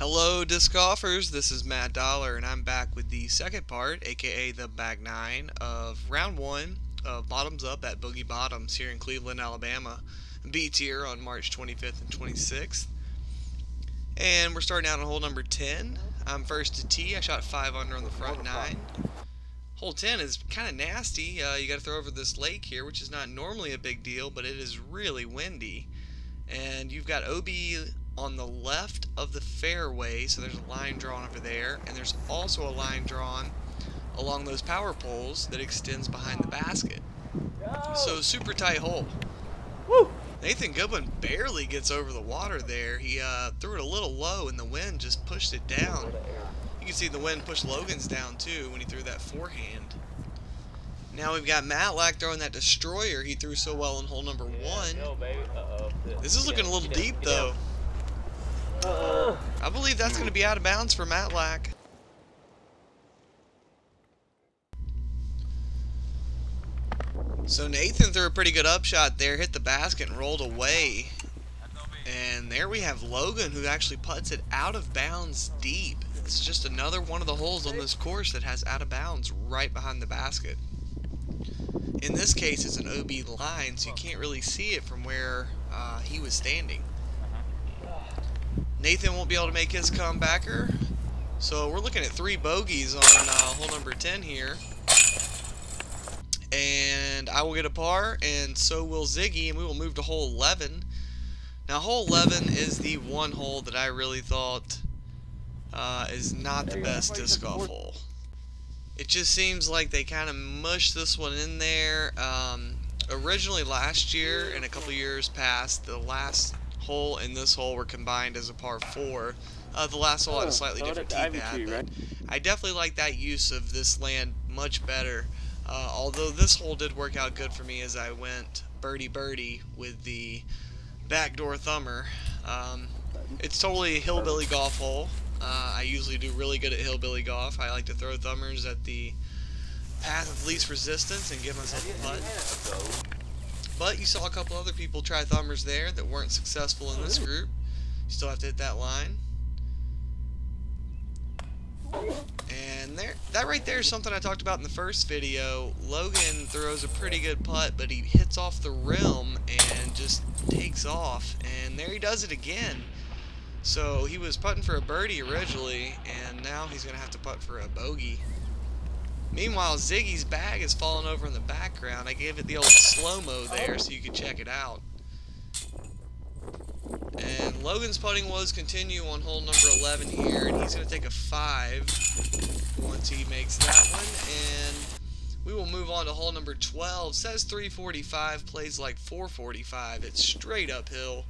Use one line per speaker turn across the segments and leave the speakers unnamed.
Hello disc golfers, this is Matt Dollar and I'm back with the second part, aka the back 9 of round 1 of Bottoms Up at Boogie Bottoms here in Cleveland, Alabama. B tier on March 25th and 26th. And we're starting out on hole number 10. I'm first to tee. I shot 5 under on the front 9. Hole 10 is kind of nasty. You got to throw over this lake here, which is not normally a big deal, but it is really windy. And you've got OB on the left of the fairway, so there's a line drawn over there, and there's also a line drawn along those power poles that extends behind the basket. So super tight hole.
Woo!
Nathan Goodwin barely gets over the water there. He threw it a little low and the wind just pushed it down. You can see the wind pushed Logan's down too when he threw that forehand. Now we've got Matlack throwing that destroyer he threw so well in hole number 1. This is looking a little deep though. I believe that's going to be out of bounds for Matlack. So Nathan threw a pretty good upshot there, hit the basket and rolled away. And there we have Logan, who actually putts it out of bounds deep. It's just another one of the holes on this course that has out of bounds right behind the basket. In this case, it's an OB line, so you can't really see it from where he was standing. Nathan won't be able to make his comebacker, so we're looking at 3 bogeys on hole number 10 here. And I will get a par, and so will Ziggy, and we will move to hole 11. Now, hole 11 is the one hole that I really thought is not the best disc golf hole. It just seems like they kind of mushed this one in there. Originally last year and a couple years past, the last hole and this hole were combined as a par 4. The last hole had a slightly different tee pad, but I definitely like that use of this land much better. Although this hole did work out good for me as I went birdie with the backdoor thumber. It's totally a hillbilly golf hole. I usually do really good at hillbilly golf. I like to throw thumbers at the path of least resistance and give myself a putt. But you saw a couple other people try thumbers there that weren't successful in this group. You still have to hit that line. And that right there is something I talked about in the first video. Logan throws a pretty good putt, but he hits off the rim and just takes off. And there he does it again. So he was putting for a birdie originally, and now he's going to have to putt for a bogey. Meanwhile, Ziggy's bag is falling over in the background. I gave it the old slow-mo there so you could check it out. And Logan's putting woes continue on hole number 11 here, and he's going to take a 5 once he makes that one. And we will move on to hole number 12. Says 345, plays like 445. It's straight uphill.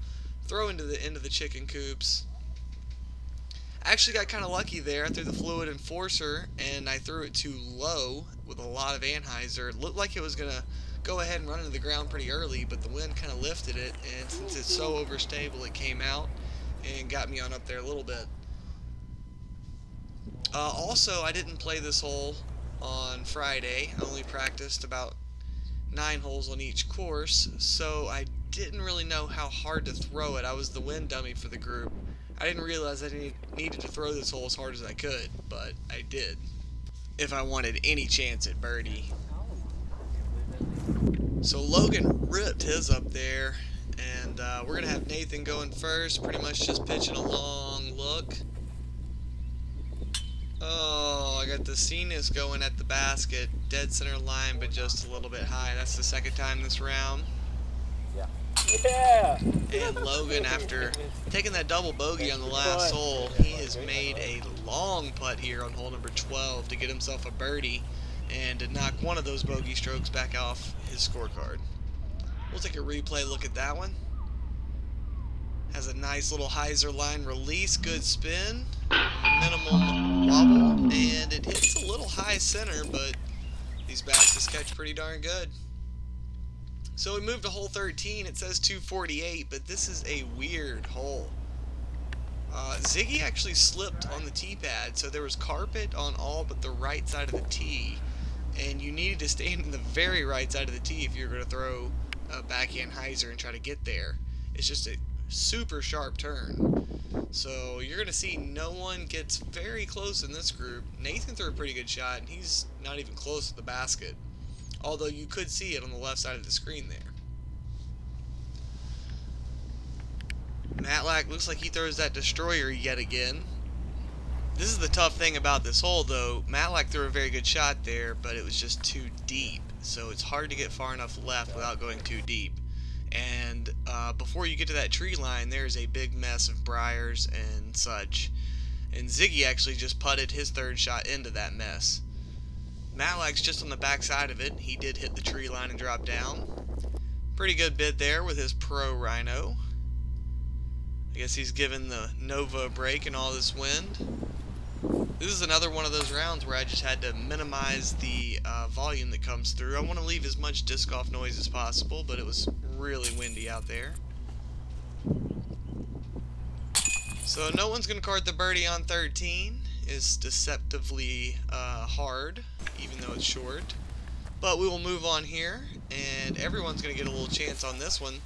Throw into the end of the chicken coops. I actually got kind of lucky there. I threw the fluid enforcer and I threw it too low with a lot of anhyzer. It looked like it was going to go ahead and run into the ground pretty early, but the wind kind of lifted it, and since it's so overstable, it came out and got me on up there a little bit. Also, I didn't play this hole on Friday. I only practiced about 9 holes on each course, so I didn't really know how hard to throw it. I was the wind dummy for the group. I didn't realize I needed to throw this hole as hard as I could, but I did, if I wanted any chance at birdie. So Logan ripped his up there, and we're going to have Nathan going first, pretty much just pitching a long look. Oh, I got the Cenis going at the basket, dead center line, but just a little bit high. That's the second time this round.
Yeah.
And Logan, after taking that double bogey on the last hole, he has made a long putt here on hole number 12 to get himself a birdie and to knock one of those bogey strokes back off his scorecard. We'll take a replay look at that one. Has a nice little hyzer line release, good spin, minimum wobble, and it hits a little high center, but these baskets catch pretty darn good. So we move to hole 13. It says 248, but this is a weird hole. Ziggy actually slipped on the tee pad, so there was carpet on all but the right side of the tee, and you needed to stand in the very right side of the tee if you're going to throw a backhand hyzer and try to get there. It's just a super sharp turn. So you're going to see no one gets very close in this group. Nathan threw a pretty good shot, and he's not even close to the basket. Although you could see it on the left side of the screen there. Matlack looks like he throws that destroyer yet again. This is the tough thing about this hole, though. Matlack threw a very good shot there, but it was just too deep. So it's hard to get far enough left without going too deep. And before you get to that tree line, there's a big mess of briars and such. And Ziggy actually just putted his third shot into that mess. Matlack's just on the back side of it. He did hit the tree line and drop down. Pretty good bid there with his pro rhino. I guess he's given the Nova a break in all this wind. This is another one of those rounds where I just had to minimize the volume that comes through. I want to leave as much disc golf noise as possible, but it was really windy out there. So no one's going to card the birdie on 13. It's deceptively hard, even though it's short. But we will move on here, and everyone's going to get a little chance on this one.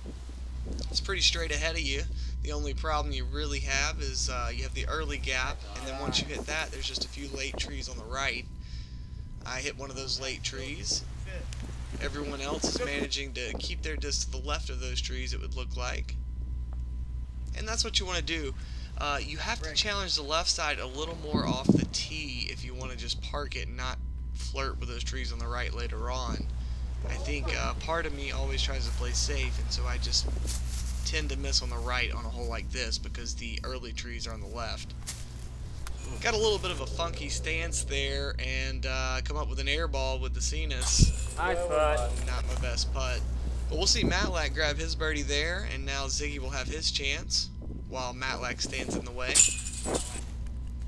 It's pretty straight ahead of you. The only problem you really have is you have the early gap, and then once you hit that, there's just a few late trees on the right. I hit one of those late trees. Everyone else is managing to keep their disc to the left of those trees, it would look like. And that's what you want to do. You have to challenge the left side a little more off the tee if you want to just park it and not flirt with those trees on the right later on. I think part of me always tries to play safe, and so I just tend to miss on the right on a hole like this because the early trees are on the left. Got a little bit of a funky stance there and come up with an air ball with the Cenis.
Nice putt.
Not my best putt. But we'll see Matlack grab his birdie there, and now Ziggy will have his chance while Matlack stands in the way.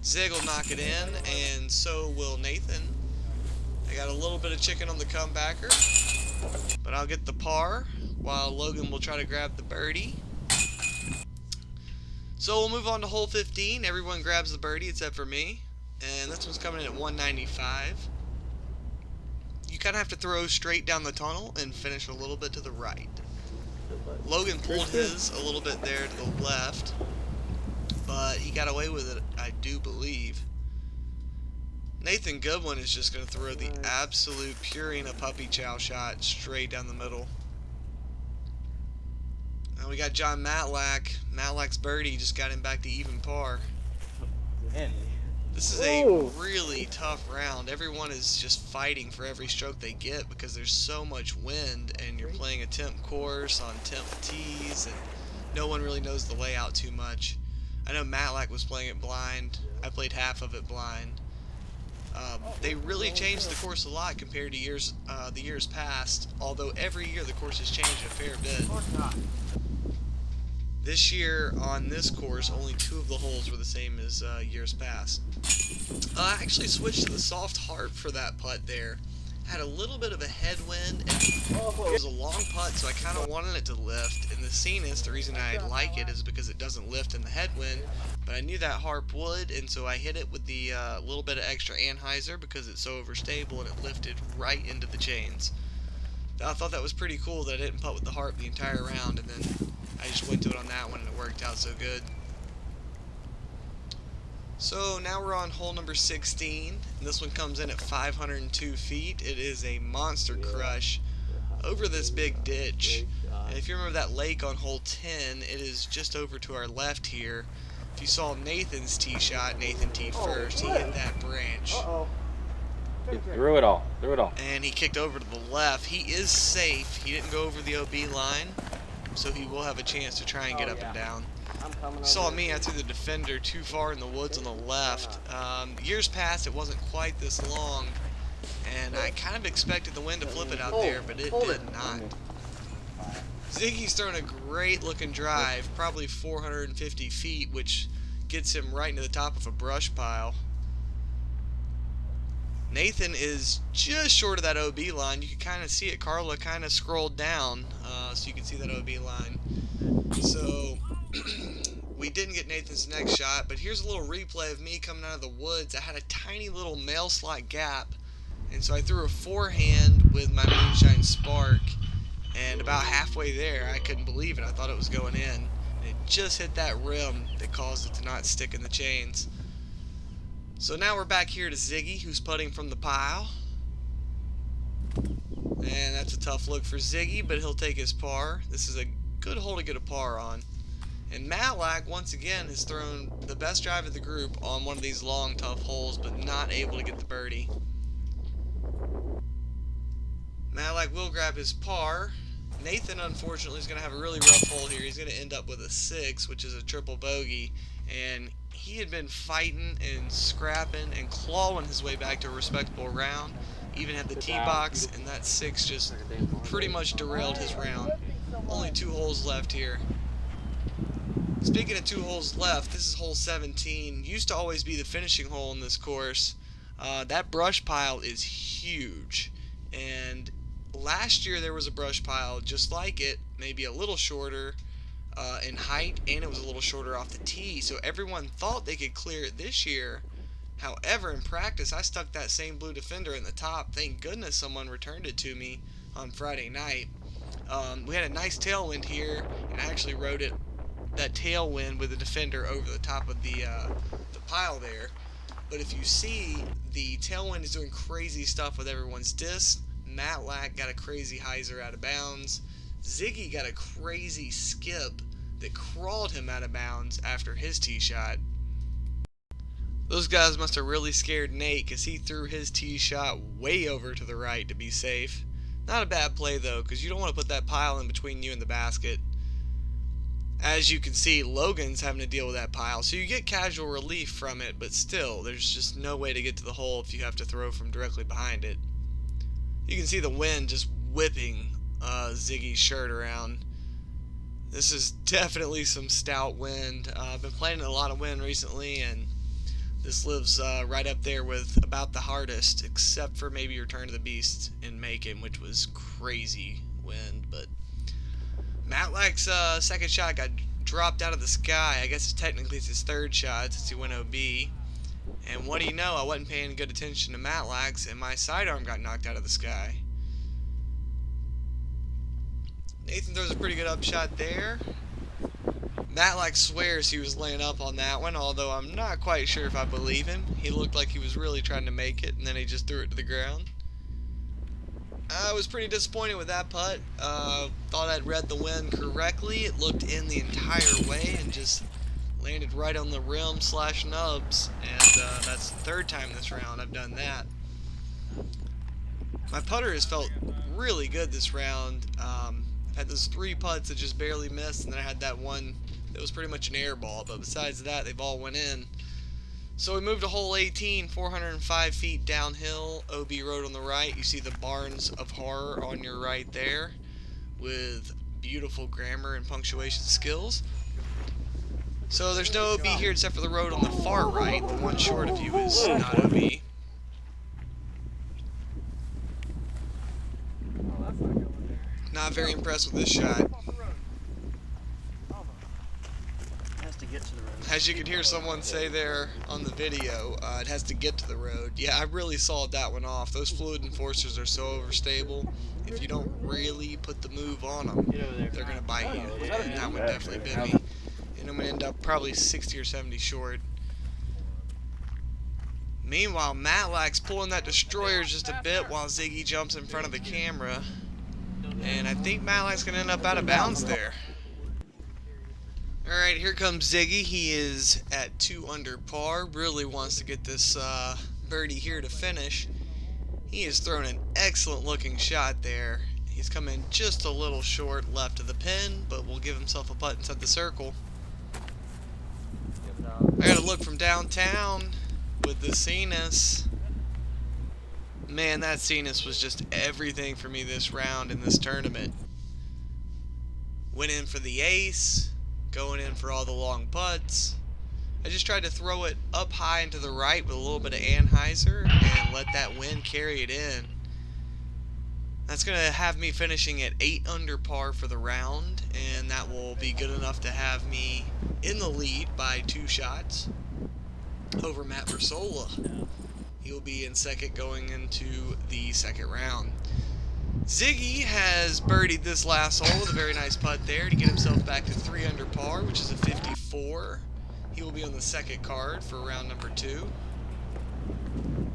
Zig will knock it in, and so will Nathan. I got a little bit of chicken on the comebacker, but I'll get the par while Logan will try to grab the birdie. So we'll move on to hole 15. Everyone grabs the birdie except for me, and this one's coming in at 195. You kind of have to throw straight down the tunnel and finish a little bit to the right. Logan pulled his a little bit there to the left, but he got away with it, I do believe. Nathan Goodwin is just going to throw the absolute Purina puppy chow shot straight down the middle. Now we got John Matlack. Matlack's birdie just got him back to even par. This is a really tough round. Everyone is just fighting for every stroke they get because there's so much wind, and you're playing a temp course on temp tees, and no one really knows the layout too much. I know Matlack was playing it blind. I played half of it blind. They really changed the course a lot compared to the years past, although every year the course has changed a fair bit. This year, on this course, only 2 of the holes were the same as years past. I actually switched to the soft harp for that putt there. Had a little bit of a headwind, and it was a long putt, so I kind of wanted it to lift. And the Cenis, the reason I like it is because it doesn't lift in the headwind, but I knew that harp would, and so I hit it with the little bit of extra anhyzer because it's so overstable, and it lifted right into the chains. I thought that was pretty cool that I didn't putt with the harp the entire round, and then I just went to it on that one and it worked out so good. So now we're on hole number 16, and this one comes in at 502 feet. It is a monster crush over this big ditch. And if you remember that lake on hole 10, it is just over to our left here. If you saw Nathan's tee shot, Nathan teed first. He hit that branch.
He threw it all.
And he kicked over to the left. He is safe. He didn't go over the OB line, so he will have a chance to try and get up and down. You saw me, I threw the defender too far in the woods on the left. Years past, it wasn't quite this long, and I kind of expected the wind to flip it out there, but it did not. Ziggy's throwing a great looking drive, probably 450 feet, which gets him right into the top of a brush pile. Nathan is just short of that OB line. You can kind of see it. Carla kind of scrolled down, so you can see that OB line. So we didn't get Nathan's next shot, but here's a little replay of me coming out of the woods. I had a tiny little mail slot gap, and so I threw a forehand with my Moonshine Spark, and about halfway there, I couldn't believe it. I thought it was going in, and it just hit that rim that caused it to not stick in the chains. So now we're back here to Ziggy, who's putting from the pile. And that's a tough look for Ziggy, but he'll take his par. This is a good hole to get a par on. And Matlack, once again, has thrown the best drive of the group on one of these long, tough holes, but not able to get the birdie. Matlack will grab his par. Nathan, unfortunately, is going to have a really rough hole here. He's going to end up with a 6, which is a triple bogey. And he had been fighting and scrapping and clawing his way back to a respectable round. Even had the tee box, and that 6 just pretty much derailed his round. Only 2 holes left here. Speaking of 2 holes left, this is hole 17. Used to always be the finishing hole in this course. That brush pile is huge. And last year there was a brush pile just like it, maybe a little shorter in height, and it was a little shorter off the tee. So everyone thought they could clear it this year. However, in practice, I stuck that same blue Defender in the top. Thank goodness someone returned it to me on Friday night. We had a nice tailwind here, and I actually rode it, that tailwind with the Defender over the top of the pile there. But if you see, the tailwind is doing crazy stuff with everyone's disc. Matlack got a crazy hyzer out of bounds. Ziggy got a crazy skip that crawled him out of bounds after his tee shot. Those guys must have really scared Nate, because he threw his tee shot way over to the right to be safe. Not a bad play though, because you don't want to put that pile in between you and the basket. As you can see, Logan's having to deal with that pile, so you get casual relief from it, but still, there's just no way to get to the hole if you have to throw from directly behind it. You can see the wind just whipping Ziggy's shirt around. This is definitely some stout wind. I've been playing in a lot of wind recently, and this lives right up there with about the hardest, except for maybe Return to the Beast in Macon, which was crazy wind. But Matlack's second shot got dropped out of the sky. I guess technically it's his third shot since he went OB. And what do you know, I wasn't paying good attention to Matlack's, and my sidearm got knocked out of the sky. Nathan throws a pretty good upshot there. Matlack swears he was laying up on that one, although I'm not quite sure if I believe him. He looked like he was really trying to make it, and then he just threw it to the ground. I was pretty disappointed with that putt. Thought I'd read the wind correctly. It looked in the entire way and just landed right on the rim / nubs. And that's the third time this round I've done that. My putter has felt really good this round. I've had those 3 putts that just barely missed, and then I had that one that was pretty much an air ball. But besides that, they've all went in. So we moved to hole 18, 405 feet downhill, OB Road on the right. You see the Barns of Horror on your right there with beautiful grammar and punctuation skills. So there's no OB here except for the road on the far right. The one short of you is not OB. Not very impressed with this shot. As you can hear someone say there on the video, it has to get to the road. Yeah, I really sawed that one off. Those fluid enforcers are so overstable. If you don't really put the move on them, they're going to bite you. And that one definitely bit me. And I'm going to end up probably 60 or 70 short. Meanwhile, Matlack's pulling that destroyer just a bit while Ziggy jumps in front of the camera. And I think Matlack's going to end up out of bounds there. Alright, here comes Ziggy. He is at 2 under par. Really wants to get this birdie here to finish. He has thrown an excellent looking shot there. He's come in just a little short left of the pin, but will give himself a putt inside the circle. I got a look from downtown with the Cenas. Man, that Cenas was just everything for me this round in this tournament. Went in for the ace. Going in for all the long putts. I just tried to throw it up high and to the right with a little bit of Anheuser and let that wind carry it in. That's going to have me finishing at 8 under par for the round, and that will be good enough to have me in the lead by 2 shots over Matt Versola. He will be in second going into the second round. Ziggy has birdied this last hole with a very nice putt there to get himself back to 3 under par, which is a 54. He will be on the second card for round number 2.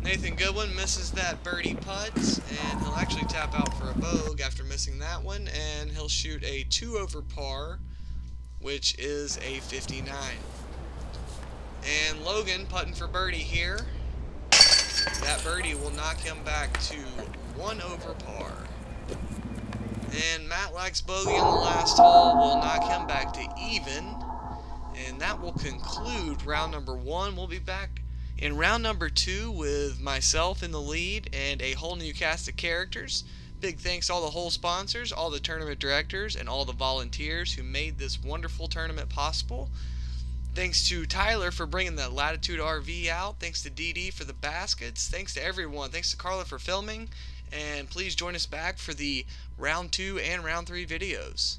Nathan Goodwin misses that birdie putt, and he'll actually tap out for a bogey after missing that one, and he'll shoot a 2 over par, which is a 59. And Logan putting for birdie here. That birdie will knock him back to 1 over par. And Matlack's bogey on the last hole will knock him back to even. And that will conclude round number 1. We'll be back in round number 2 with myself in the lead and a whole new cast of characters. Big thanks to all the hole sponsors, all the tournament directors, and all the volunteers who made this wonderful tournament possible. Thanks to Tyler for bringing that Latitude RV out. Thanks to DD for the baskets. Thanks to everyone. Thanks to Carla for filming. And please join us back for the round 2 and round 3 videos.